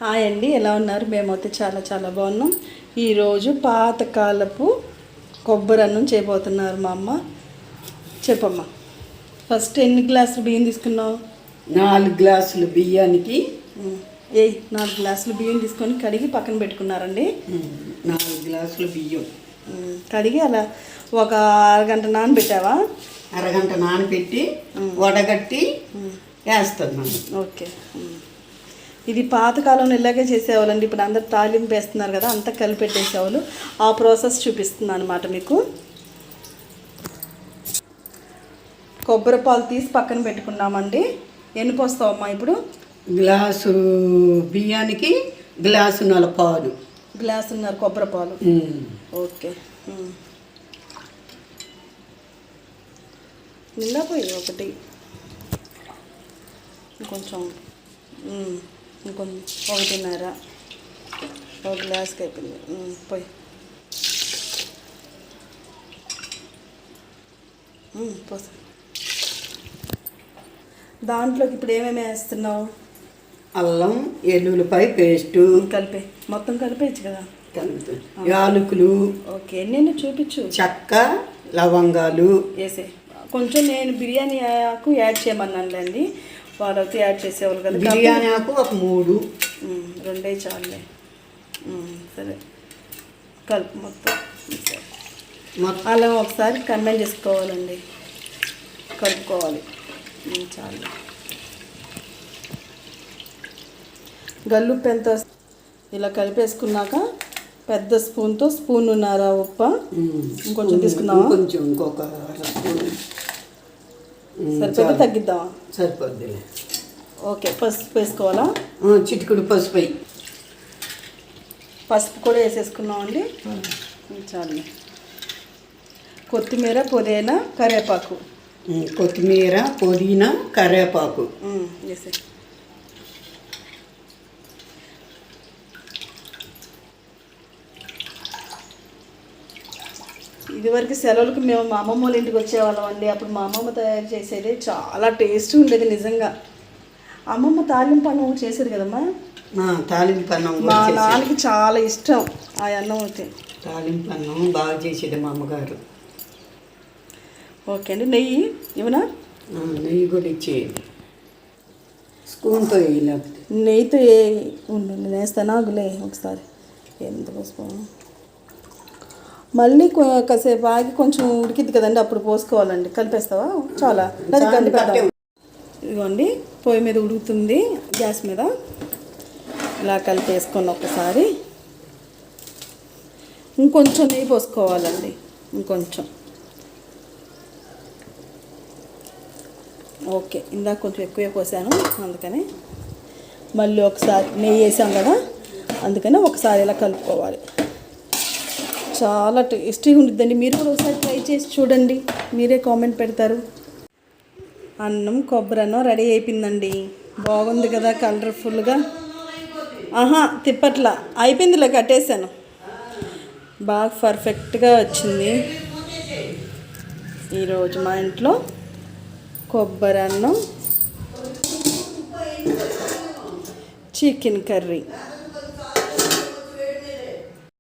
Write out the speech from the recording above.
Hi అండి, ఎలా ఉన్నారు? మేమైతే చాలా చాలా బాగున్నాం. ఈరోజు పాతకాలపు కొబ్బరి అన్నం చేయబోతున్నారు మా అమ్మ. చెప్పమ్మా, ఫస్ట్ ఎన్ని గ్లాసులు బియ్యం తీసుకున్నావు? 4 గ్లాసులు బియ్యానికి 4 గ్లాసులు బియ్యం తీసుకొని కడిగి పక్కన పెట్టుకున్నారండి. 4 గ్లాసులు బియ్యం కడిగి అలా ఒక అరగంట నానబెట్టావా? అరగంట నానబెట్టి వడగట్టి వేస్తున్నాను. ఓకే. ఇది పాతకాలంలో ఇలాగే చేసేవాళ్ళండి. ఇప్పుడు అందరు తాలింపు వేస్తున్నారు కదా, అంతా కలిపెట్టేసేవాళ్ళు. ఆ ప్రాసెస్ చూపిస్తుంది అనమాట మీకు. కొబ్బరి పాలు తీసి పక్కన పెట్టుకున్నామండి. ఎన్ని పోస్తావమ్మా ఇప్పుడు? గ్లాసు బియ్యానికి గ్లాసున్నర పాలు. గ్లాసున్నర కొబ్బరి పాలు. ఓకే. నిండా పోయి ఒకటి కొంచెం ఒకటిన్నర, ఒక గ్లాస్కి అయిపోయింది. పోయి పోసా. దాంట్లోకి ఇప్పుడు ఏమేమి వేస్తున్నావు? అల్లం ఎల్లుల్లిపాయ పేస్టు కలిపే, మొత్తం కలిపేయచ్చు కదా. కలిపి యాలకులు. ఓకే, నేను చూపించు. చెక్క లవంగాలు వేసే. కొంచెం నేను బిర్యానీ ఆకు యాడ్ చేయమన్నానులేండి, వాళ్ళైతే యాడ్ చేసేవాళ్ళు కదా. బిర్యానీ ఆకు ఒక 3, 2 చాలులే. సరే, కలుపు మొత్తం. అలా ఒకసారి కంబైన్ చేసుకోవాలండి, కలుపుకోవాలి. చాలు. గల్లుప్పు ఎంత? ఇలా కలిపేసుకున్నాక పెద్ద స్పూన్తో స్పూన్నర ఉప్పు ఇంకొంచెం తీసుకుందామా? కొంచెం ఇంకొక స్పూన్ సరిపోతే తగ్గిద్దామా? సరిపోద్ది. ఓకే. పసుపు వేసుకోవాలా? చిటికుడు పసుపు. పసుపు కూడా వేసేసుకున్నామండి. చాలు. కొత్తిమీర, పుదీనా, కరివేపాకు. కొత్తిమీర, పుదీనా, కరివేపాకు వేసే. ఇదివరకు సెలవులకు మేము మా అమ్మమ్మ వాళ్ళ ఇంటికి వచ్చేవాళ్ళం అండి. అప్పుడు మా అమ్మమ్మ తయారు చేసేది చాలా టేస్ట్ ఉండేది నిజంగా. అమ్మమ్మ తాలింపు అన్నం చేసేది కదమ్మా. తాలింపు అన్నం మా నాన్నకి చాలా ఇష్టం ఆ అన్నం అయితే. తాలింపు అన్నం బాగా చేసేది మా అమ్మగారు. ఓకే అండి. నెయ్యి ఇవనా? నెయ్యి కూడా ఇచ్చేయండి, స్పూన్తో వేయలేకపోతే. నెయ్యితో ఉండండి, నేస్తానా? ఆగులే ఒకసారి. ఎంత పోసుకోవాలి? మళ్ళీ కాసేపు ఆగి కొంచెం ఉడికిద్ది కదండి, అప్పుడు పోసుకోవాలండి. కలిపేస్తావా? చాలా ఇదిగోండి, పొయ్యి మీద ఉడుకుతుంది, గ్యాస్ మీద. ఇలా కలిపేసుకొని ఒకసారి ఇంకొంచెం నెయ్యి పోసుకోవాలండి, ఇంకొంచెం. ఓకే, ఇందాక కొంచెం ఎక్కువే పోసాను, అందుకని మళ్ళీ ఒకసారి నెయ్యి వేసాం కదా, అందుకని ఒకసారి ఇలా కలుపుకోవాలి. చాలా టేస్టీగా ఉంటుందండి. మీరు కూడా ఒకసారి ట్రై చేసి చూడండి, మీరే కామెంట్ పెడతారు. అన్నం కొబ్బరి అన్నం రెడీ అయిపోయిందండి. బాగుంది కదా, కలర్ఫుల్గా. తిప్పట్లా అయిపోయిందిలే, కట్టేసాను. బాగా పర్ఫెక్ట్గా వచ్చింది. ఈరోజు మా ఇంట్లో కొబ్బరి అన్నం, చికెన్ కర్రీ.